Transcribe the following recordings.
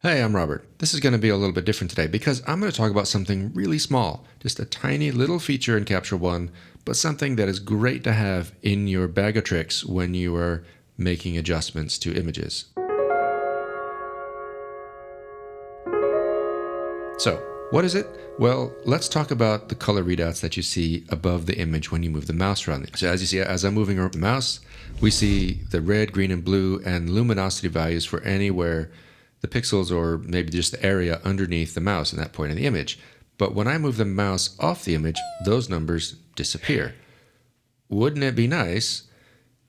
Hey, I'm Robert. This is going to be a little bit different today because I'm going to talk about something really small, just a tiny little feature in Capture One, but something that is great to have in your bag of tricks when you are making adjustments to images. So, what is it? Well, let's talk about the color readouts that you see above the image when you move the mouse around. So as you see, as I'm moving around the mouse, we see the red, green, and blue and luminosity values for anywhere the pixels or maybe just the area underneath the mouse in that point in the image. But when I move the mouse off the image, those numbers disappear. Wouldn't it be nice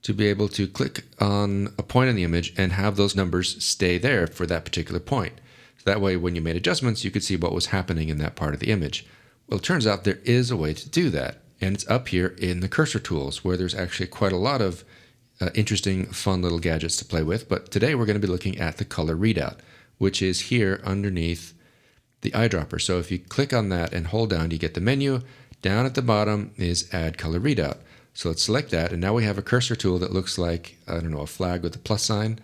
to be able to click on a point in the image and have those numbers stay there for that particular point? So that way, when you made adjustments, you could see what was happening in that part of the image. Well, it turns out there is a way to do that, and it's up here in the cursor tools, where there's actually quite a lot of interesting, fun little gadgets to play with. But today we're going to be looking at the color readout, which is here underneath the eyedropper. So if you click on that and hold down, you get the menu. Down at the bottom is Add Color Readout. So let's select that, and now we have a cursor tool that looks like, I don't know, a flag with a plus sign.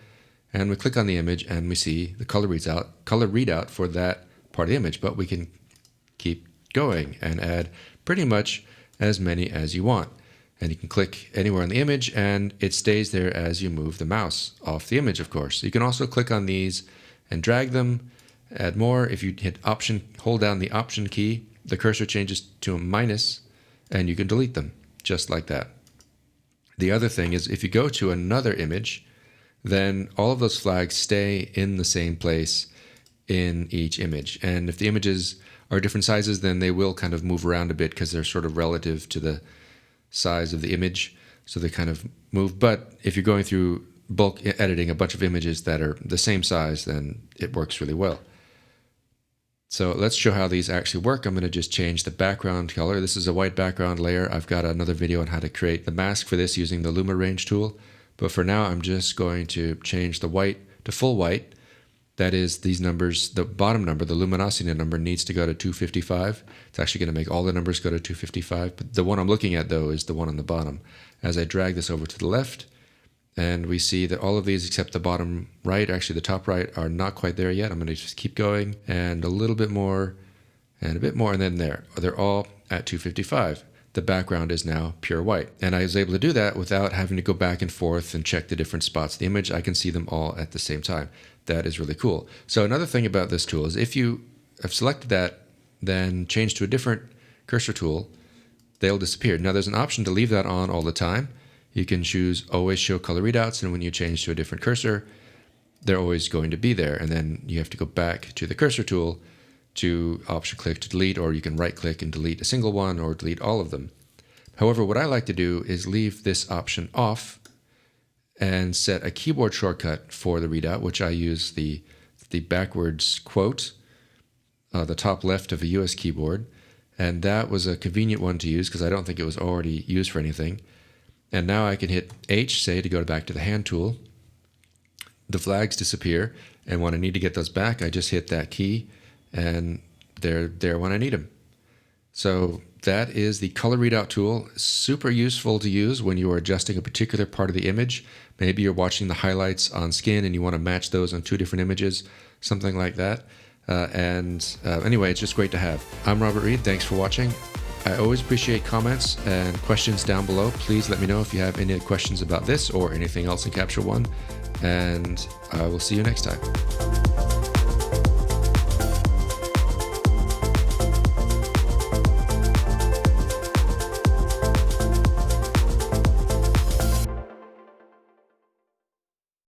And we click on the image and we see the color readout for that part of the image. But we can keep going and add pretty much as many as you want. And you can click anywhere on the image and it stays there as you move the mouse off the image, of course. You can also click on these and drag them, add more. If you hit Option, hold down the Option key, the cursor changes to a minus and you can delete them just like that. The other thing is if you go to another image, then all of those flags stay in the same place in each image. And if the images are different sizes, then they will kind of move around a bit because they're sort of relative to the size of the image, so they kind of move. But if you're going through bulk editing a bunch of images that are the same size, then it works really well. So let's show how these actually work. I'm going to just change the background color. This is a white background layer. I've got another video on how to create the mask for this using the Luma Range tool. But for now, I'm just going to change the white to full white. That is, these numbers, the bottom number, the luminosity number, needs to go to 255. It's actually going to make all the numbers go to 255. But the one I'm looking at, though, is the one on the bottom. As I drag this over to the left, and we see that all of these except the bottom right, actually the top right, are not quite there yet. I'm going to just keep going, and a little bit more, and a bit more, and then there. They're all at 255. The background is now pure white. And I was able to do that without having to go back and forth and check the different spots of the image. I can see them all at the same time. That is really cool. So another thing about this tool is if you have selected that, then change to a different cursor tool, they'll disappear. Now there's an option to leave that on all the time. You can choose Always Show Color Readouts, and when you change to a different cursor, they're always going to be there. And then you have to go back to the cursor tool to option click to delete, or you can right click and delete a single one or delete all of them. However, what I like to do is leave this option off and set a keyboard shortcut for the readout, which I use the backwards quote, the top left of a US keyboard. And that was a convenient one to use because I don't think it was already used for anything. And now I can hit H, say, to go back to the hand tool. The flags disappear, and when I need to get those back, I just hit that key, and they're there when I need them. So that is the color readout tool. Super useful to use when you are adjusting a particular part of the image. Maybe you're watching the highlights on skin and you want to match those on two different images, something like that. Anyway, it's just great to have. I'm Robert Reed. Thanks for watching. I always appreciate comments and questions down below. Please let me know if you have any questions about this or anything else in Capture One, and I will see you next time.